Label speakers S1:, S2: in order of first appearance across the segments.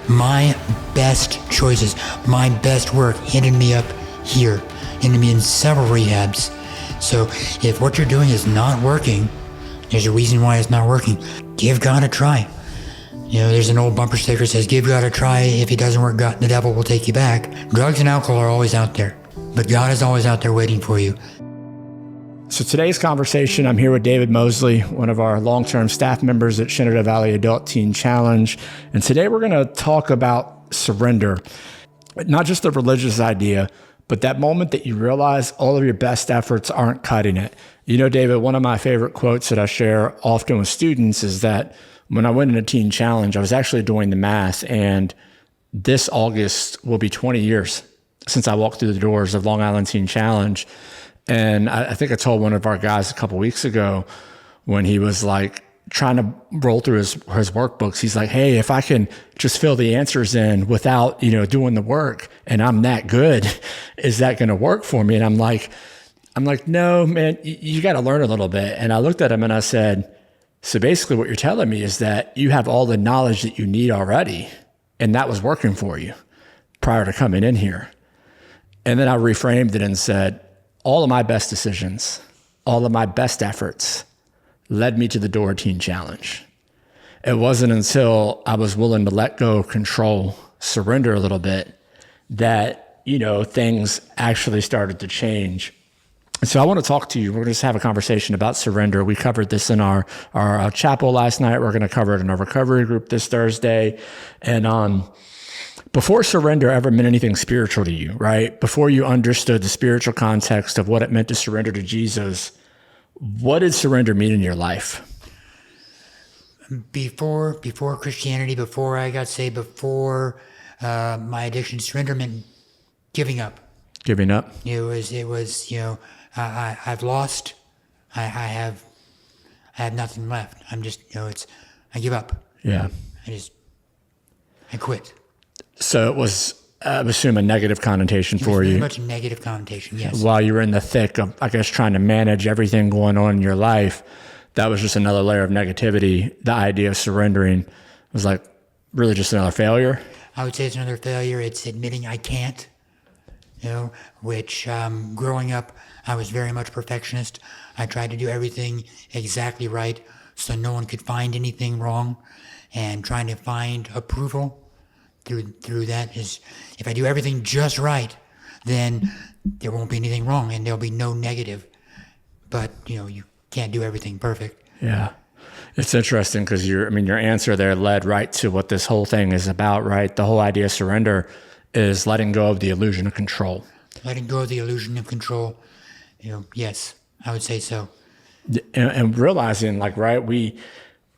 S1: My best choices, my best work ended me up here, ended me in several rehabs. So if what you're doing is not working, there's a reason why it's not working. Give God a try. There's an old bumper sticker that says, give God a try. If he doesn't work, God, the devil will take you back. Drugs and alcohol are always out there, but God is always out there waiting for you.
S2: So today's conversation, I'm here with David Moseley, one of our long-term staff members at Shenandoah Valley Adult Teen Challenge. And today we're going to talk about surrender, not just the religious idea, but that moment that you realize all of your best efforts aren't cutting it. David, one of my favorite quotes that I share often with students is that when I went into Teen Challenge, I was actually doing the math, and this August will be 20 years since I walked through the doors of Long Island Teen Challenge. And I think I told one of our guys a couple of weeks ago when he was like trying to roll through his workbooks, he's like, hey, if I can just fill the answers in without, doing the work and I'm that good, is that going to work for me? And I'm like, no, man, you got to learn a little bit. And I looked at him and I said, so basically what you're telling me is that you have all the knowledge that you need already. And that was working for you prior to coming in here. And then I reframed it and said, all of my best decisions, all of my best efforts led me to the door of Teen Challenge. It wasn't until I was willing to let go of control, surrender a little bit, that, things actually started to change. And so I want to talk to you. We're going to just have a conversation about surrender. We covered this in our chapel last night. We're going to cover it in our recovery group this Thursday. And before surrender ever meant anything spiritual to you, right? Before you understood the spiritual context of what it meant to surrender to Jesus, what did surrender mean in your life?
S1: Before Christianity, before I got saved, before my addiction, surrender meant giving up.
S2: Giving up?
S1: It was. I've lost. I have nothing left. I'm just, I give up.
S2: Yeah.
S1: I quit.
S2: So it was, I assume, a negative connotation for you.
S1: Very much a negative connotation, yes.
S2: While you were in the thick of, I guess, trying to manage everything going on in your life, that was just another layer of negativity. The idea of surrendering was like really just another failure.
S1: I would say it's another failure. It's admitting I can't, which growing up, I was very much perfectionist. I tried to do everything exactly right so no one could find anything wrong, and trying to find approval through that is, if I do everything just right, then there won't be anything wrong and there'll be no negative. But, you can't do everything perfect.
S2: Yeah. It's interesting because your answer there led right to what this whole thing is about, right? The whole idea of surrender is letting go of the illusion of control.
S1: Letting go of the illusion of control. Yes, I would say so.
S2: And realizing, right, we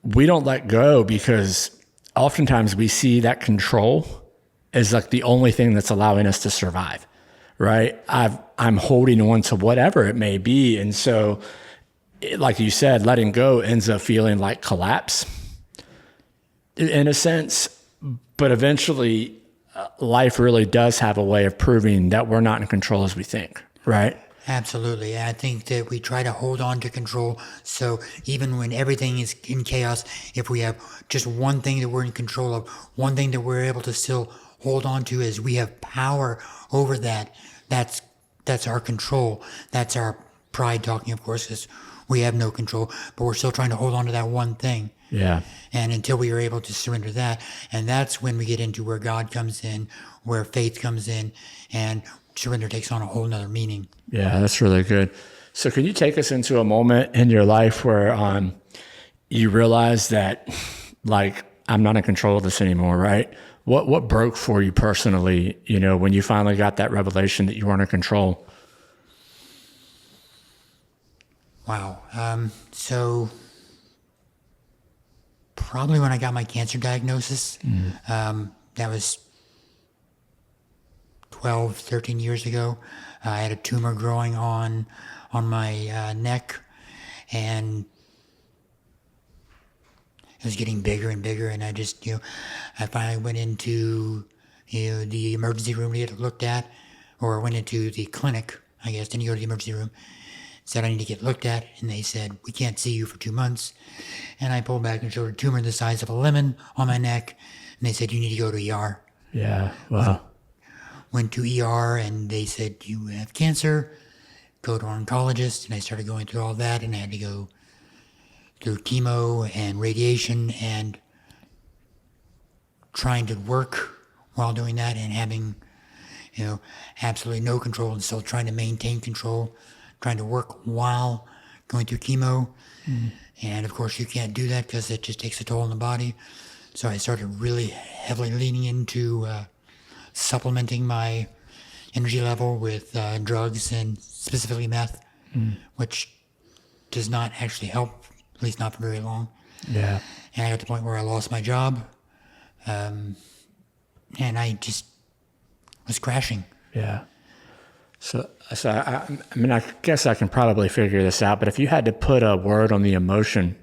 S2: don't let go because oftentimes we see that control as like the only thing that's allowing us to survive, right? I'm holding on to whatever it may be. And so, like you said, letting go ends up feeling like collapse in a sense, but eventually life really does have a way of proving that we're not in control as we think, right?
S1: Absolutely. I think that we try to hold on to control. So even when everything is in chaos, if we have just one thing that we're in control of, one thing that we're able to still hold on to, is we have power over that. That's our control. That's our pride talking, of course, because we have no control, but we're still trying to hold on to that one thing.
S2: Yeah.
S1: And until we are able to surrender that, and that's when we get into where God comes in, where faith comes in, and surrender takes on a whole nother meaning.
S2: Yeah, that's really good. So can you take us into a moment in your life where you realize that, I'm not in control of this anymore, right? What broke for you personally, when you finally got that revelation that you weren't in control?
S1: Wow. So probably when I got my cancer diagnosis, that was 12, 13 years ago. I had a tumor growing on my neck, and it was getting bigger and bigger, and I just, I finally went into, the emergency room to get looked at, or went into the clinic, I guess, didn't go to the emergency room, said I need to get looked at, and they said, we can't see you for 2 months. And I pulled back and showed a tumor the size of a lemon on my neck, and they said, you need to go to ER.
S2: Yeah. Wow.
S1: Went to ER, and they said, you have cancer, go to an oncologist. And I started going through all that, and I had to go through chemo and radiation and trying to work while doing that and having, absolutely no control, and still trying to maintain control, trying to work while going through chemo. And of course you can't do that because it just takes a toll on the body. So I started really heavily leaning into supplementing my energy level with drugs, and specifically meth, which does not actually help, at least not for very long.
S2: Yeah.
S1: And I got to the point where I lost my job, and I just was crashing.
S2: Yeah. So I mean, I guess I can probably figure this out, but if you had to put a word on the emotion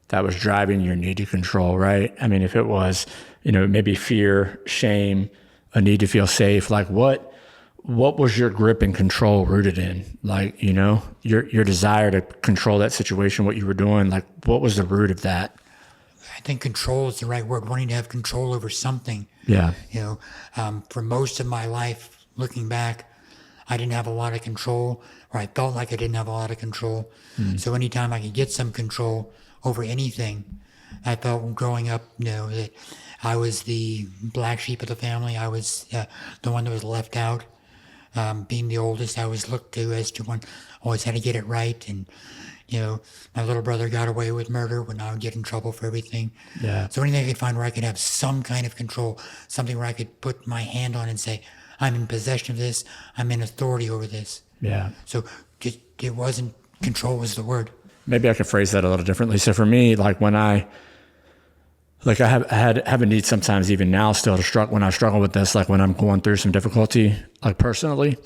S2: that was driving your need to control, right? I mean, if it was, maybe fear, shame, a need to feel safe, like what was your grip and control rooted in? Like, your desire to control that situation, what you were doing, like what was the root of that?
S1: I think control is the right word, wanting to have control over something.
S2: Yeah.
S1: For most of my life, looking back, I didn't have a lot of control, or I felt like I didn't have a lot of control. So anytime I could get some control over anything, I felt growing up, that I was the black sheep of the family. I was the one that was left out. Being the oldest, I was looked to as to one, always had to get it right. And, my little brother got away with murder when I would get in trouble for everything.
S2: Yeah.
S1: So anything I could find where I could have some kind of control, something where I could put my hand on and say, I'm in possession of this, I'm in authority over this.
S2: Yeah.
S1: So it wasn't, control was the word.
S2: Maybe I could phrase that a little differently. So for me, like when I have a need sometimes even now still when I struggle with this, like when I'm going through some difficulty, like personally,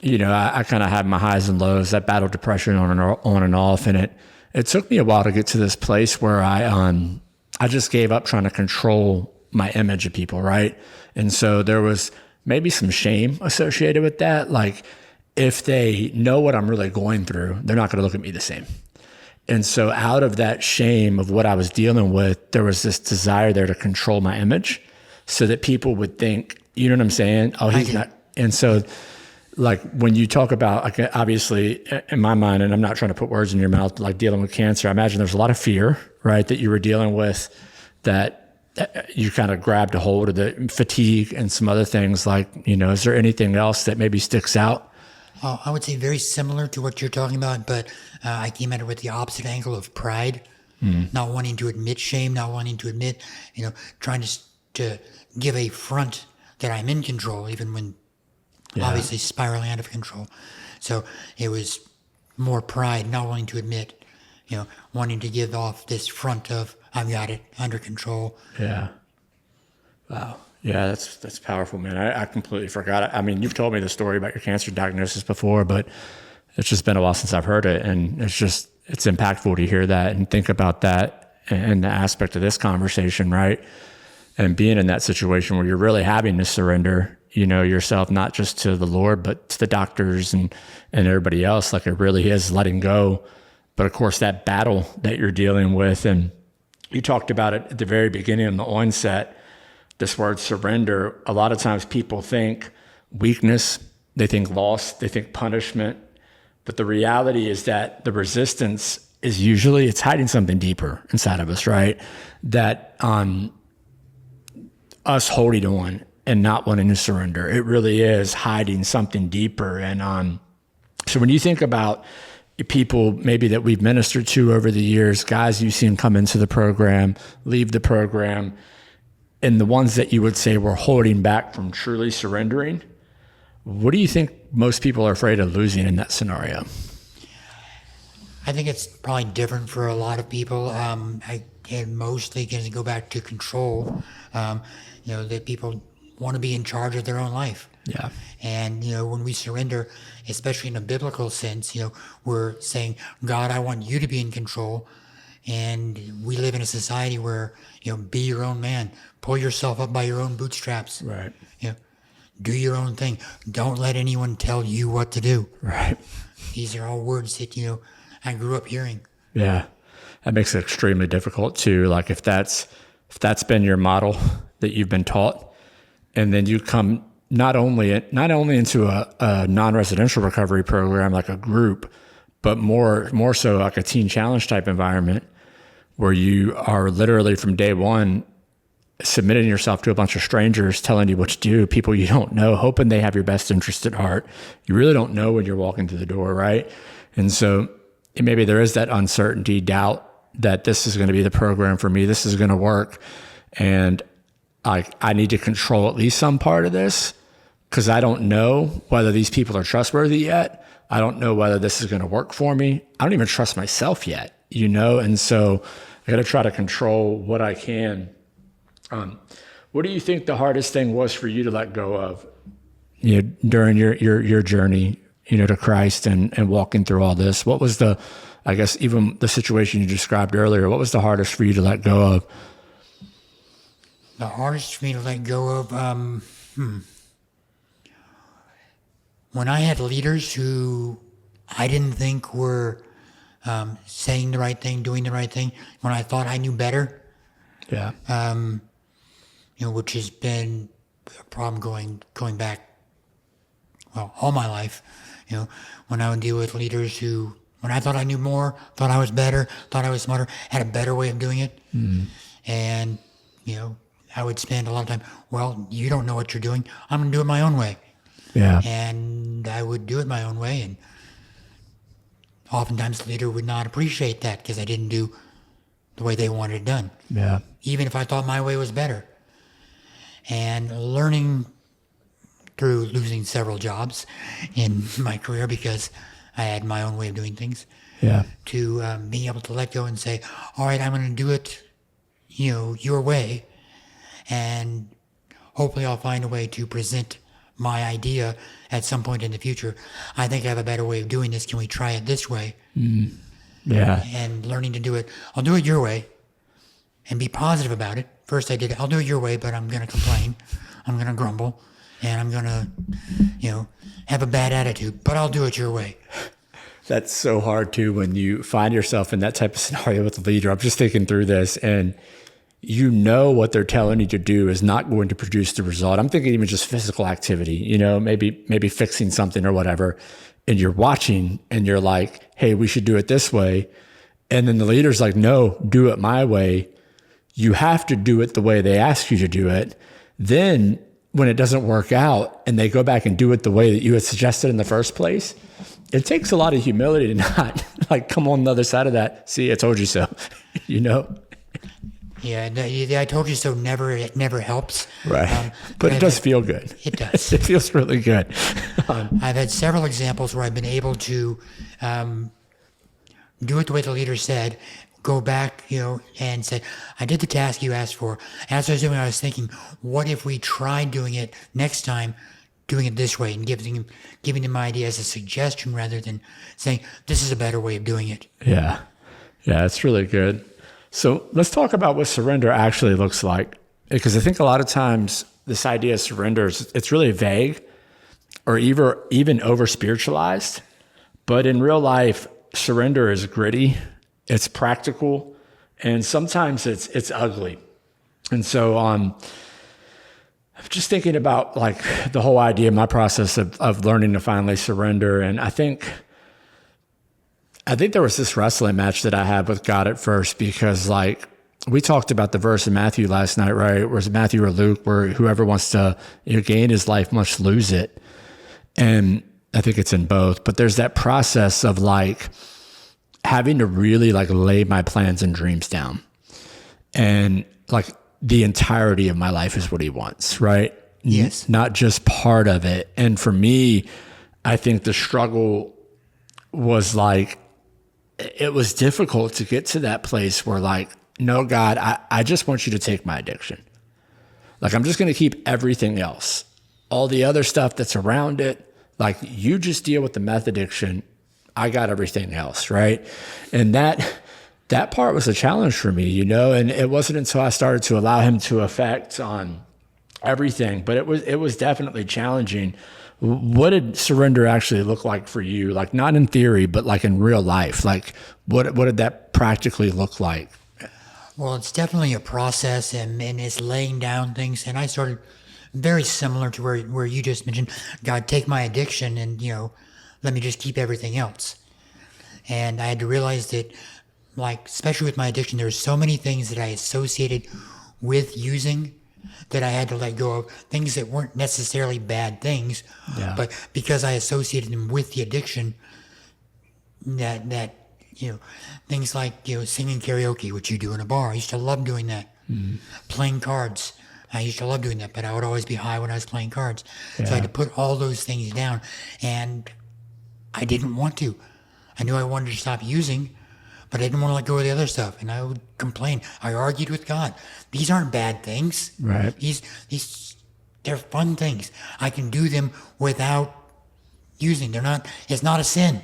S2: I kind of have my highs and lows. I battled depression on and off. And it took me a while to get to this place where I just gave up trying to control my image of people. Right. And so there was maybe some shame associated with that. Like if they know what I'm really going through, they're not going to look at me the same. And so out of that shame of what I was dealing with, there was this desire there to control my image so that people would think, you know what I'm saying? Oh, he's not. And so like when you talk about, like, obviously in my mind, and I'm not trying to put words in your mouth, like dealing with cancer, I imagine there's a lot of fear, right? That you were dealing with, that you kind of grabbed a hold of, the fatigue and some other things. Like, is there anything else that maybe sticks out?
S1: I would say very similar to what you're talking about, but I came at it with the opposite angle of pride, not wanting to admit shame, not wanting to admit, trying to give a front that I'm in control, even when obviously spiraling out of control. So it was more pride, not wanting to admit, wanting to give off this front of, I've got it under control.
S2: Yeah. Wow. Yeah, that's powerful, man. I completely forgot it. I mean, you've told me the story about your cancer diagnosis before, but it's just been a while since I've heard it. And it's impactful to hear that and think about that in the aspect of this conversation, right? And being in that situation where you're really having to surrender, yourself, not just to the Lord, but to the doctors and everybody else. Like it really is letting go. But of course, that battle that you're dealing with, and you talked about it at the very beginning in the onset, this word surrender. A lot of times people think weakness, they think loss, they think punishment. But the reality is that the resistance is usually, it's hiding something deeper inside of us, right? That us holding on and not wanting to surrender, it really is hiding something deeper. And so when you think about people maybe that we've ministered to over the years, guys you've seen come into the program, leave the program, and the ones that you would say were holding back from truly surrendering, what do you think most people are afraid of losing in that scenario?
S1: I think it's probably different for a lot of people. It mostly can go back to control. That people want to be in charge of their own life.
S2: Yeah.
S1: And, when we surrender, especially in a biblical sense, we're saying, God, I want you to be in control. And we live in a society where, be your own man, pull yourself up by your own bootstraps.
S2: Right.
S1: Do your own thing. Don't let anyone tell you what to do.
S2: Right.
S1: These are all words that, I grew up hearing.
S2: Yeah. That makes it extremely difficult too. Like if that's if that's been your model that you've been taught, and then you come not only into a non-residential recovery program like a group, but more so like a teen challenge type environment where you are literally from day one submitting yourself to a bunch of strangers telling you what to do, people you don't know, hoping they have your best interest at heart. You really don't know when you're walking through the door, right? And so maybe there is that uncertainty, doubt that this is going to be the program for me, this is going to work, and I need to control at least some part of this because I don't know whether these people are trustworthy yet. I don't know whether this is going to work for me. I don't even trust myself yet, and so I got to try to control what I can. What do you think the hardest thing was for you to let go of, during your journey, to Christ and walking through all this? What was I guess even the situation you described earlier, what was the hardest for you to let go of?
S1: The hardest for me to let go of, when I had leaders who I didn't think were saying the right thing, doing the right thing, when I thought I knew better.
S2: Yeah.
S1: Which has been a problem going back, all my life. When I would deal with leaders who, when I thought I knew more, thought I was better, thought I was smarter, had a better way of doing it. And, I would spend a lot of time, you don't know what you're doing. I'm going to do it my own way.
S2: Yeah.
S1: And I would do it my own way. And oftentimes the leader would not appreciate that because I didn't do the way they wanted it done.
S2: Yeah.
S1: Even if I thought my way was better. And learning through losing several jobs in my career because I had my own way of doing things.
S2: Yeah.
S1: To being able to let go and say, all right, I'm going to do it, your way. And hopefully I'll find a way to present my idea at some point in the future. I think I have a better way of doing this. Can we try it this way?
S2: Yeah.
S1: And learning to do it. I'll do it your way and be positive about it. First I did it. I'll do it your way, but I'm going to complain. I'm going to grumble. And I'm going to, have a bad attitude. But I'll do it your way.
S2: That's so hard too when you find yourself in that type of scenario with a leader. I'm just thinking through this, and what they're telling you to do is not going to produce the result. I'm thinking even just physical activity, maybe fixing something or whatever. And you're watching and you're like, hey, we should do it this way. And then the leader's like, no, do it my way. You have to do it the way they ask you to do it. Then when it doesn't work out and they go back and do it the way that you had suggested in the first place, it takes a lot of humility to not come on the other side of that. See, I told you so,
S1: Yeah, I told you so. It never helps.
S2: Right. But it does feel good.
S1: It does.
S2: It feels really good.
S1: I've had several examples where I've been able to do it the way the leader said, go back, and say, I did the task you asked for. As I was doing, I was thinking, what if we tried doing it next time, doing it this way, and giving them my idea as a suggestion rather than saying, this is a better way of doing it.
S2: Yeah. Yeah, it's really good. So let's talk about what surrender actually looks like, because I think a lot of times this idea of surrender it's really vague or even over spiritualized. But in real life, surrender is gritty, it's practical, and sometimes it's ugly. And so I'm just thinking about the whole idea, my process of learning to finally surrender. And I think there was this wrestling match that I had with God at first because we talked about the verse in Matthew last night, right? Where it's Matthew or Luke, where whoever wants to gain his life must lose it. And I think it's in both, but there's that process of having to really lay my plans and dreams down. And the entirety of my life is what he wants, right?
S1: Yes.
S2: Not just part of it. And for me, I think the struggle was it was difficult to get to that place where no, God, I just want you to take my addiction. I'm just going to keep everything else, all the other stuff that's around it. You just deal with the meth addiction. I got everything else. Right. And that part was a challenge for me, and it wasn't until I started to allow him to affect on everything, but it was definitely challenging. What did surrender actually look like for you? Not in theory, but in real life. What did that practically look like?
S1: Well, it's definitely a process, and it's laying down things. And I started very similar to where you just mentioned, God, take my addiction and, let me just keep everything else. And I had to realize that, like, especially with my addiction, there's so many things that I associated with using that I had to let go of, things that weren't necessarily bad things,
S2: Yeah.
S1: but because I associated them with the addiction, that things like singing karaoke, which you do in a bar. I used to love doing that. Playing cards, I used to love doing that, but I would always be high when I was playing cards. So I had to put all those things down, and I didn't want to. I knew I wanted to stop using, but I didn't want to let go of the other stuff, and I would complain. I argued with God. These aren't bad things.
S2: Right.
S1: They're fun things. I can do them without using. It's not a sin.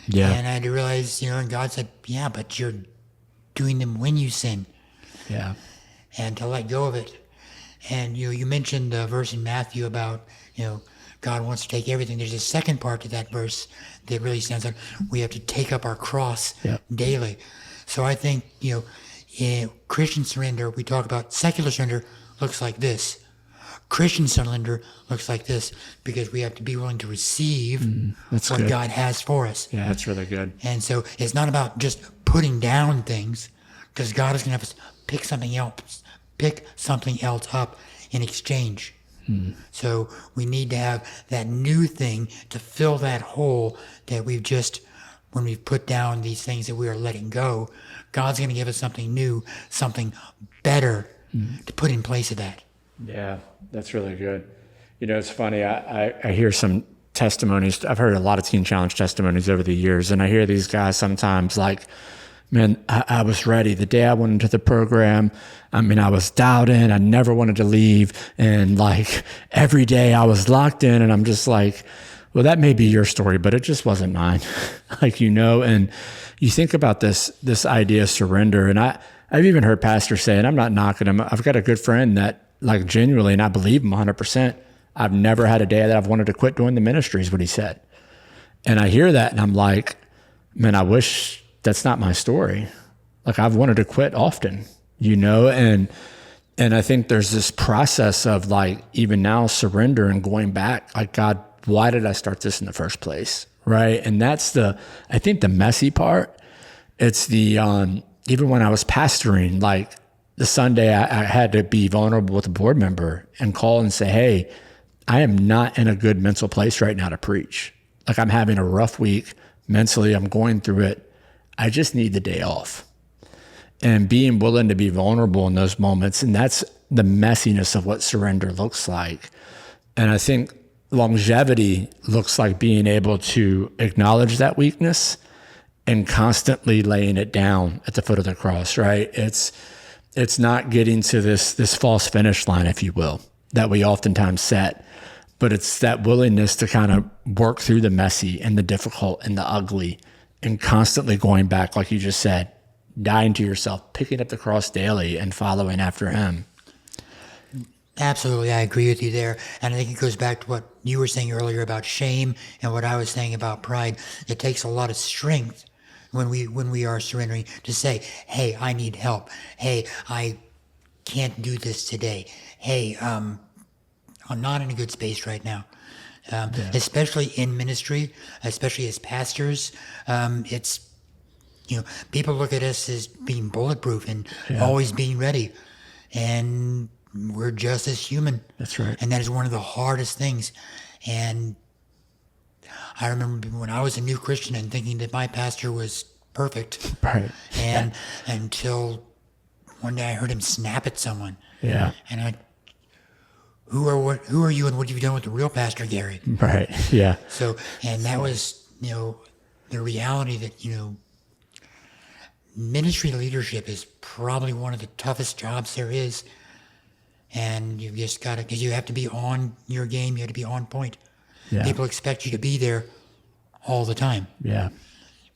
S2: Yeah.
S1: And I had to realize, and God said, yeah, but you're doing them when you sin.
S2: Yeah.
S1: And to let go of it. And you mentioned the verse in Matthew about, God wants to take everything. There's a second part to that verse that really stands out. We have to take up our cross daily. So I think, in Christian surrender, we talk about secular surrender looks like this. Christian surrender looks like this, because we have to be willing to receive what
S2: good.
S1: God has for us.
S2: Yeah, that's really good.
S1: And so it's not about just putting down things, because God is going to have us pick something else up in exchange. So we need to have that new thing to fill that hole that when we've put down these things that we are letting go, God's going to give us something new, something better to put in place of that.
S2: Yeah, that's really good. It's funny. I hear some testimonies. I've heard a lot of Teen Challenge testimonies over the years, and I hear these guys sometimes like, man, I was ready. The day I went into the program, I was dialed in. I never wanted to leave. And like every day I was locked in, and I'm just like, well, that may be your story, but it just wasn't mine. And you think about this idea of surrender. And I've even heard pastors say, and I'm not knocking him. I've got a good friend that, like, genuinely, and I believe him 100%. I've never had a day that I've wanted to quit doing the ministry, is what he said. And I hear that, and I'm like, man, I wish that's not my story. Like, I've wanted to quit often, and I think there's this process of, like, even now surrender and going back, like, God, why did I start this in the first place? Right. And that's I think the messy part. It's even when I was pastoring, like, the Sunday I had to be vulnerable with a board member and call and say, hey, I am not in a good mental place right now to preach. Like, I'm having a rough week mentally. I'm going through it. I just need the day off. And being willing to be vulnerable in those moments. And that's the messiness of what surrender looks like. And I think longevity looks like being able to acknowledge that weakness and constantly laying it down at the foot of the cross, right? It's not getting to this false finish line, if you will, that we oftentimes set, but it's that willingness to kind of work through the messy and the difficult and the ugly, and constantly going back, like you just said, dying to yourself, picking up the cross daily and following after him.
S1: Absolutely, I agree with you there. And I think it goes back to what you were saying earlier about shame and what I was saying about pride. It takes a lot of strength when we are surrendering to say, hey, I need help. Hey, I can't do this today. Hey, I'm not in a good space right now. Especially in ministry, especially as pastors, it's, people look at us as being bulletproof and always being ready. And we're just as human.
S2: That's right.
S1: And that is one of the hardest things. And I remember when I was a new Christian and thinking that my pastor was perfect.
S2: Right.
S1: And until one day I heard him snap at someone.
S2: Yeah.
S1: And who are you and what have you done with the real Pastor Gary?
S2: Right. Yeah.
S1: So, and that was, the reality that, ministry leadership is probably one of the toughest jobs there is. And you've just got to, because you have to be on your game, you have to be on point.
S2: Yeah.
S1: People expect you to be there all the time.
S2: Yeah.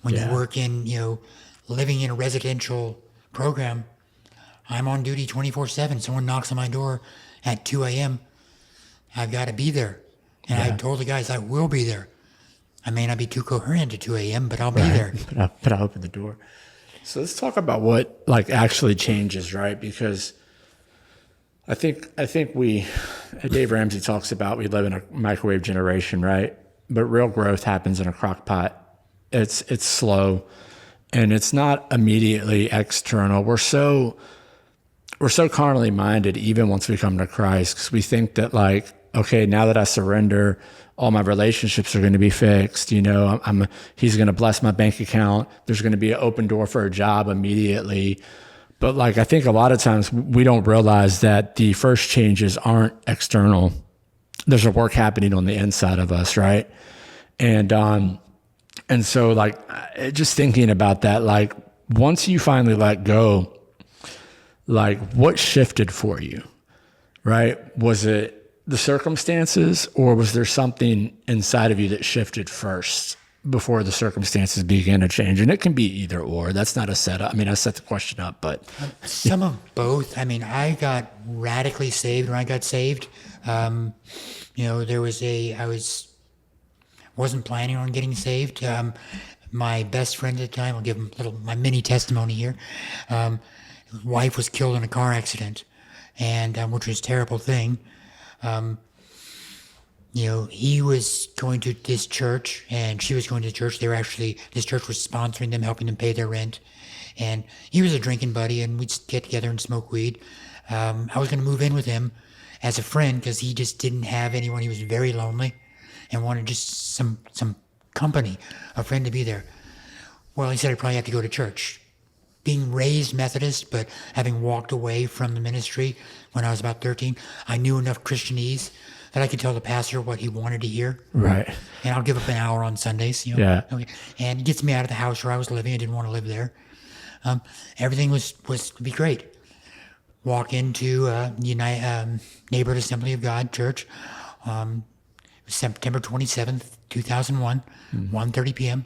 S1: When you work in, living in a residential program, I'm on duty 24/7. Someone knocks on my door at 2 a.m. I've got to be there. And I told the guys I will be there. I may not be too coherent at 2 a.m., but I'll be there.
S2: But I'll open the door. So let's talk about what like actually changes, right? Because I think Dave Ramsey talks about we live in a microwave generation, right? But real growth happens in a crock pot. It's slow and it's not immediately external. We're so carnally minded even once we come to Christ, because we think that like, okay, now that I surrender, all my relationships are going to be fixed. You know, he's going to bless my bank account. There's going to be an open door for a job immediately. But like, I think a lot of times we don't realize that the first changes aren't external. There's a work happening on the inside of us, right? And so like, just thinking about that, like once you finally let go, like what shifted for you, right? Was it the circumstances, or was there something inside of you that shifted first before the circumstances began to change? And it can be either or. That's not a setup. I mean, I set the question up, but
S1: some of both. I mean, I got radically saved when I got saved. You know, wasn't planning on getting saved. My best friend at the time, I'll give him my mini testimony here. His wife was killed in a car accident, and which was a terrible thing. You know, he was going to this church and she was going to the church. This church was sponsoring them, helping them pay their rent. And he was a drinking buddy and we'd get together and smoke weed. I was going to move in with him as a friend because he just didn't have anyone. He was very lonely and wanted just some company, a friend to be there. Well, he said I'd probably have to go to church. Being raised Methodist, but having walked away from the ministry when I was about 13, I knew enough Christianese that I could tell the pastor what he wanted to hear.
S2: right.
S1: And I'll give up an hour on Sundays, you know.
S2: Yeah.
S1: Okay. And it gets me out of the house where I was living. I didn't want to live there. Everything was to be great. Walk into Neighborhood Assembly of God Church. It was September 27th, 2001, 1:30 p.m.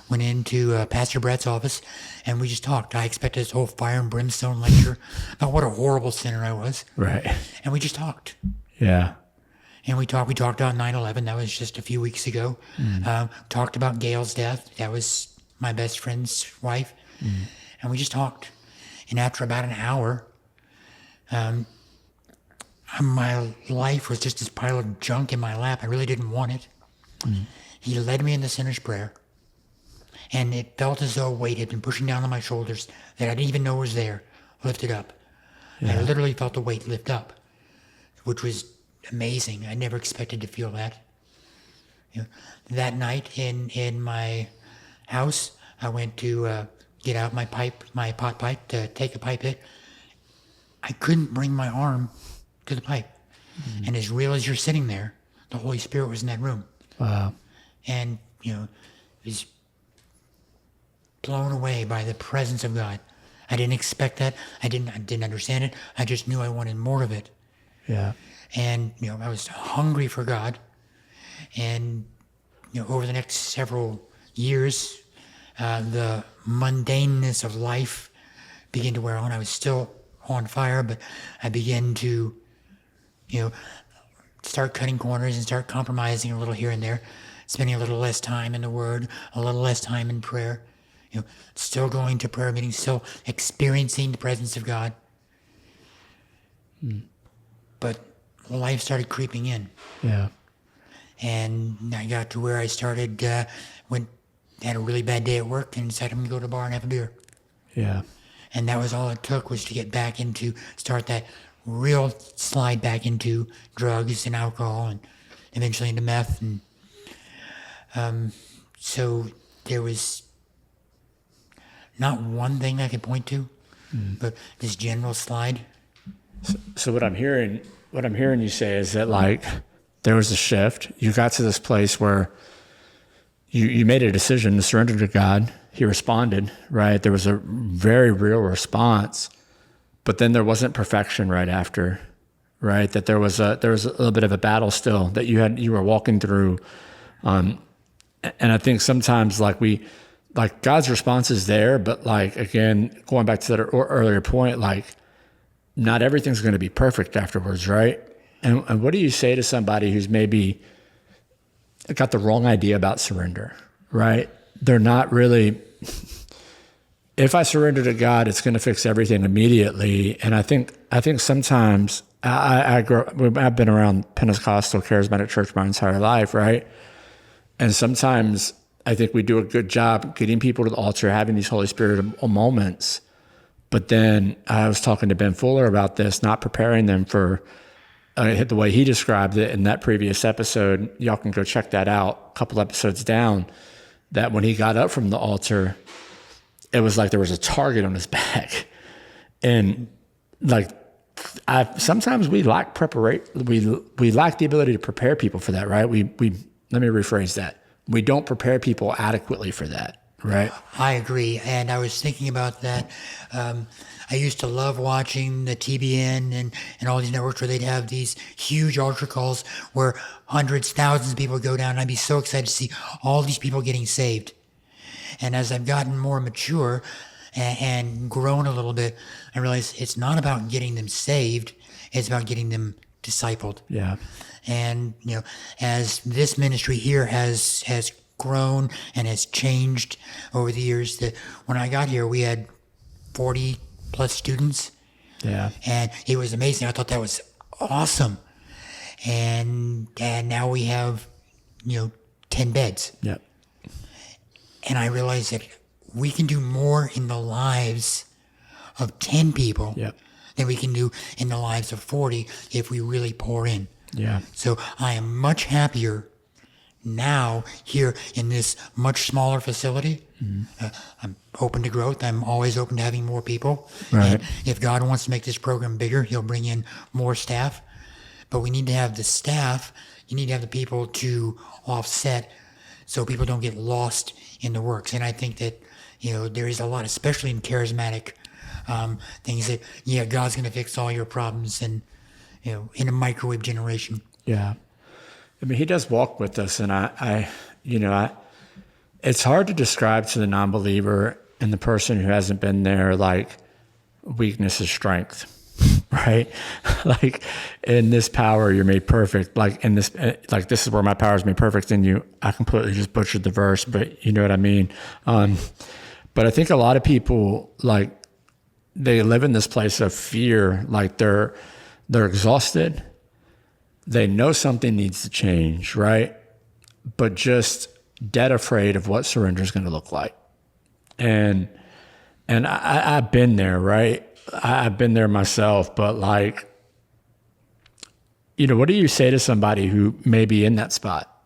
S1: Went into Pastor Brett's office, and we just talked. I expected this whole fire and brimstone lecture about what a horrible sinner I was.
S2: Right.
S1: And we just talked.
S2: Yeah.
S1: And we talked about 9/11. That was just a few weeks ago. Talked about Gail's death. That was my best friend's wife. And we just talked. And after about an hour, my life was just this pile of junk in my lap. I really didn't want it. He led me in the sinner's prayer. And it felt as though a weight had been pushing down on my shoulders that I didn't even know was there, lifted up. Yeah. I literally felt the weight lift up, which was amazing. I never expected to feel that. You know, that night in my house, I went to get out my pot pipe to take a pipe hit. I couldn't bring my arm to the pipe. And as real as you're sitting there, the Holy Spirit was in that room.
S2: Wow.
S1: And, you know, it was blown away by the presence of God. I didn't expect that. I didn't understand it. I just knew I wanted more of it.
S2: Yeah.
S1: And, you know, I was hungry for God. And, you know, over the next several years, the mundaneness of life began to wear on. I was still on fire, but I began to, you know, start cutting corners and start compromising a little here and there, spending a little less time in the Word, a little less time in prayer. You know, still going to prayer meetings, still experiencing the presence of God. But life started creeping in.
S2: Yeah.
S1: And I got to where I started, had a really bad day at work and decided I'm going to go to a bar and have a beer.
S2: Yeah.
S1: And that was all it took, was to get start that real slide back into drugs and alcohol and eventually into meth. And so there was not one thing I could point to, but this general slide.
S2: So what I'm hearing you say is that like there was a shift. You got to this place where you made a decision to surrender to God. He responded, right? There was a very real response, but then there wasn't perfection right after, right? That there was a little bit of a battle still that you were walking through. And I think sometimes God's response is there, but like, again, going back to that earlier point, like not everything's going to be perfect afterwards, right? And what do you say to somebody who's maybe got the wrong idea about surrender, right? They're not really, if I surrender to God, it's going to fix everything immediately. And I think sometimes I've been around Pentecostal charismatic church my entire life, right? And sometimes I think we do a good job getting people to the altar, having these Holy Spirit moments. But then I was talking to Ben Fuller about this, not preparing them for the way he described it in that previous episode. Y'all can go check that out a couple episodes down, that when he got up from the altar, it was like there was a target on his back. And like, sometimes we lack preparation. We lack the ability to prepare people for that, right? Let me rephrase that. We don't prepare people adequately for that, right?
S1: I agree. And I was thinking about that. I used to love watching the TBN and all these networks where they'd have these huge altar calls where hundreds, thousands of people go down. And I'd be so excited to see all these people getting saved. And as I've gotten more mature and grown a little bit, I realized it's not about getting them saved. It's about getting them discipled.
S2: Yeah.
S1: And, as this ministry here has grown and has changed over the years, that when I got here, we had 40 plus students.
S2: Yeah.
S1: And it was amazing. I thought that was awesome. And now we have, 10 beds.
S2: Yep.
S1: And I realized that we can do more in the lives of 10 people
S2: Yep.
S1: than we can do in the lives of 40 if we really pour in.
S2: Yeah.
S1: So I am much happier now here in this much smaller facility. Mm-hmm. I'm open to growth. I'm always open to having more people.
S2: Right.
S1: And if God wants to make this program bigger, he'll bring in more staff. But we need to have the staff. You need to have the people to offset so people don't get lost in the works. And I think that, there is a lot, especially in charismatic things that, God's going to fix all your problems and, in a microwave generation.
S2: Yeah. I mean, he does walk with us. And it's hard to describe to the non-believer and the person who hasn't been there, like, weakness is strength, right? Like, in this power, you're made perfect. Like, in this, like, this is where my power is made perfect in you. I completely just butchered the verse, but you know what I mean? But I think a lot of people, like, they live in this place of fear. Like, they're exhausted. They know something needs to change, right? But just dead afraid of what surrender is going to look like. And I've been there, right? I've been there myself, but like, what do you say to somebody who may be in that spot?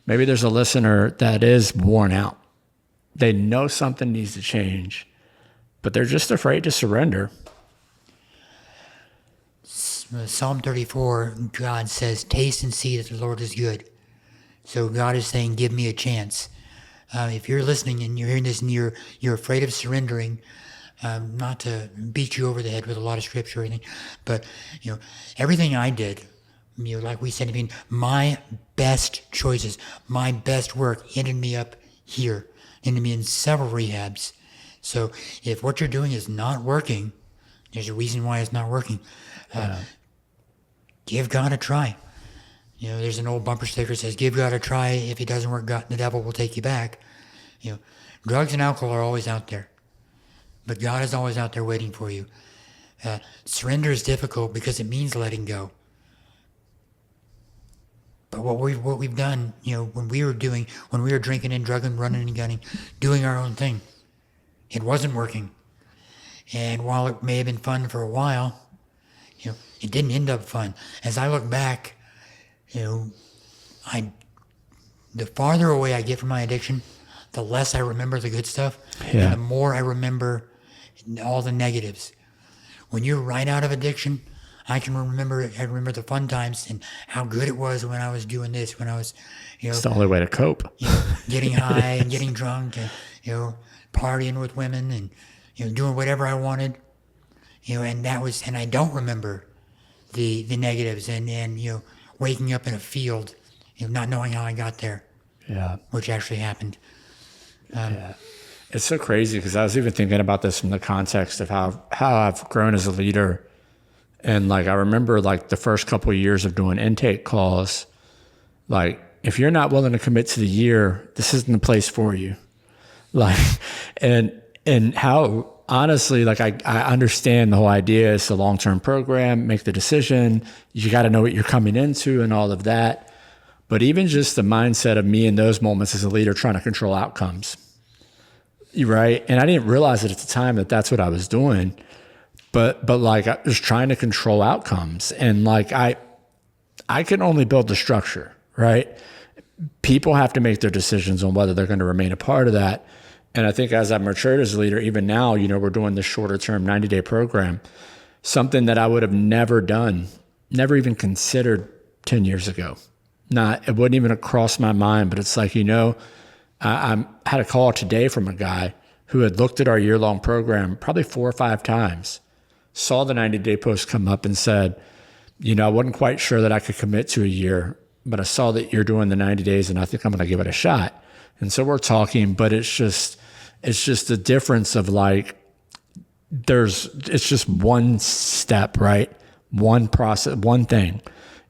S2: Maybe there's a listener that is worn out. They know something needs to change, but they're just afraid to surrender.
S1: Psalm 34, God says, taste and see that the Lord is good. So God is saying, give me a chance. If you're listening and you're hearing this and you're afraid of surrendering, not to beat you over the head with a lot of scripture or anything, but, everything I did, like we said, my best choices, my best work ended me up here, ended me in several rehabs. So if what you're doing is not working, there's a reason why it's not working. Give God a try. There's an old bumper sticker that says, give God a try. If it doesn't work, God, the devil will take you back. Drugs and alcohol are always out there, but God is always out there waiting for you. Surrender is difficult because it means letting go. But what we've done, when we were drinking and drugging, running and gunning, doing our own thing, it wasn't working. And while it may have been fun for a while, it didn't end up fun. As I look back, the farther away I get from my addiction, the less I remember the good stuff,
S2: Yeah.
S1: and the more I remember all the negatives. When you're right out of addiction, I remember the fun times and how good it was when I was doing this, when I was,
S2: It's the only way to cope.
S1: getting high and getting drunk and, partying with women and, doing whatever I wanted, and I don't remember the negatives and waking up in a field, not knowing how I got there.
S2: Yeah.
S1: Which actually happened.
S2: Yeah. It's so crazy because I was even thinking about this from the context of how I've grown as a leader. And like, I remember like the first couple of years of doing intake calls, like, if you're not willing to commit to the year, this isn't the place for you. Like, and And how honestly, like I understand the whole idea. It's a long-term program, make the decision. You got to know what you're coming into and all of that. But even just the mindset of me in those moments as a leader trying to control outcomes, right? And I didn't realize it at the time that that's what I was doing. But like I was trying to control outcomes. And like I can only build the structure, right? People have to make their decisions on whether they're going to remain a part of that. And I think as I've matured as a leader, even now, we're doing this shorter term 90-day program, something that I would have never done, never even considered 10 years ago. It wouldn't even have crossed my mind, but it's like, I had a call today from a guy who had looked at our year-long program probably 4 or 5 times, saw the 90-day post come up and said, I wasn't quite sure that I could commit to a year, but I saw that you're doing the 90 days and I think I'm going to give it a shot. And so we're talking, but it's just the difference of like, it's just one step, right? One process, one thing.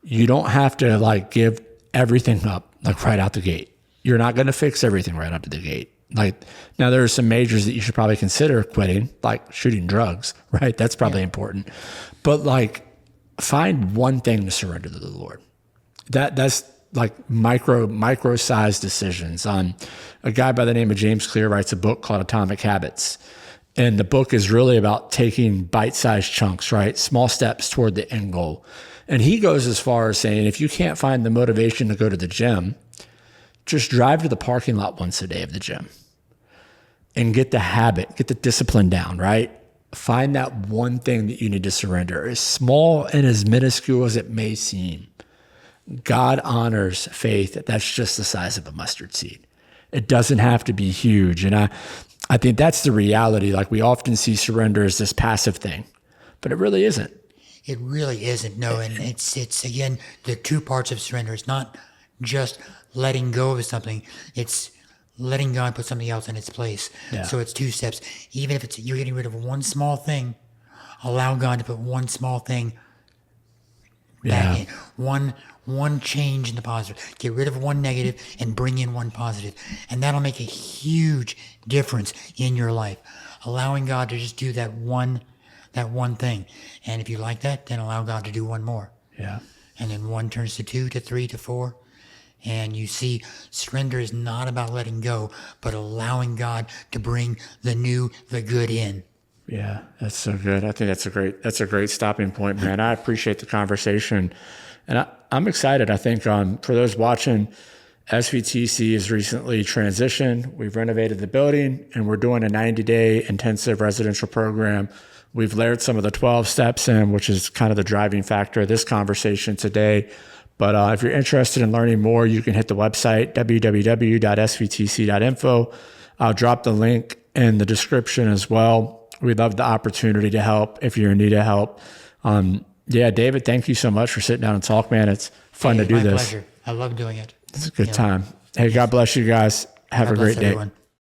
S2: You don't have to like give everything up like right out the gate. You're not going to fix everything right out of the gate. Like now there are some majors that you should probably consider quitting, like shooting drugs, right? That's probably important. But like find one thing to surrender to the Lord. That's like micro-sized decisions. A guy by the name of James Clear writes a book called Atomic Habits. And the book is really about taking bite-sized chunks, right? Small steps toward the end goal. And he goes as far as saying, if you can't find the motivation to go to the gym, just drive to the parking lot once a day of the gym and get the habit, get the discipline down, right? Find that one thing that you need to surrender, as small and as minuscule as it may seem. God honors faith that's just the size of a mustard seed. It doesn't have to be huge. And I think that's the reality. Like we often see surrender as this passive thing, but it really isn't.
S1: It really isn't. No, and it's again, the two parts of surrender. It's not just letting go of something. It's letting God put something else in its place.
S2: Yeah.
S1: So it's 2 steps. Even if you're getting rid of one small thing, allow God to put one small thing back in. One change in the positive. Get rid of one negative and bring in one positive. And that'll make a huge difference in your life. Allowing God to just do that one thing. And if you like that, then allow God to do one more.
S2: Yeah.
S1: And then 1 turns to 2 to 3 to 4. And you see, surrender is not about letting go, but allowing God to bring the new, the good in.
S2: Yeah, that's so good. I think that's a great stopping point, man. I appreciate the conversation. And I'm excited. I think for those watching, SVTC has recently transitioned. We've renovated the building and we're doing a 90-day intensive residential program. We've layered some of the 12 steps in, which is kind of the driving factor of this conversation today. But if you're interested in learning more, you can hit the website, www.svtc.info. I'll drop the link in the description as well. We'd love the opportunity to help if you're in need of help. David, thank you so much for sitting down and talk, man. It's fun to do this.
S1: My pleasure. I love doing it.
S2: It's a good time. Hey, God bless you guys. Have a great day.
S1: Everyone.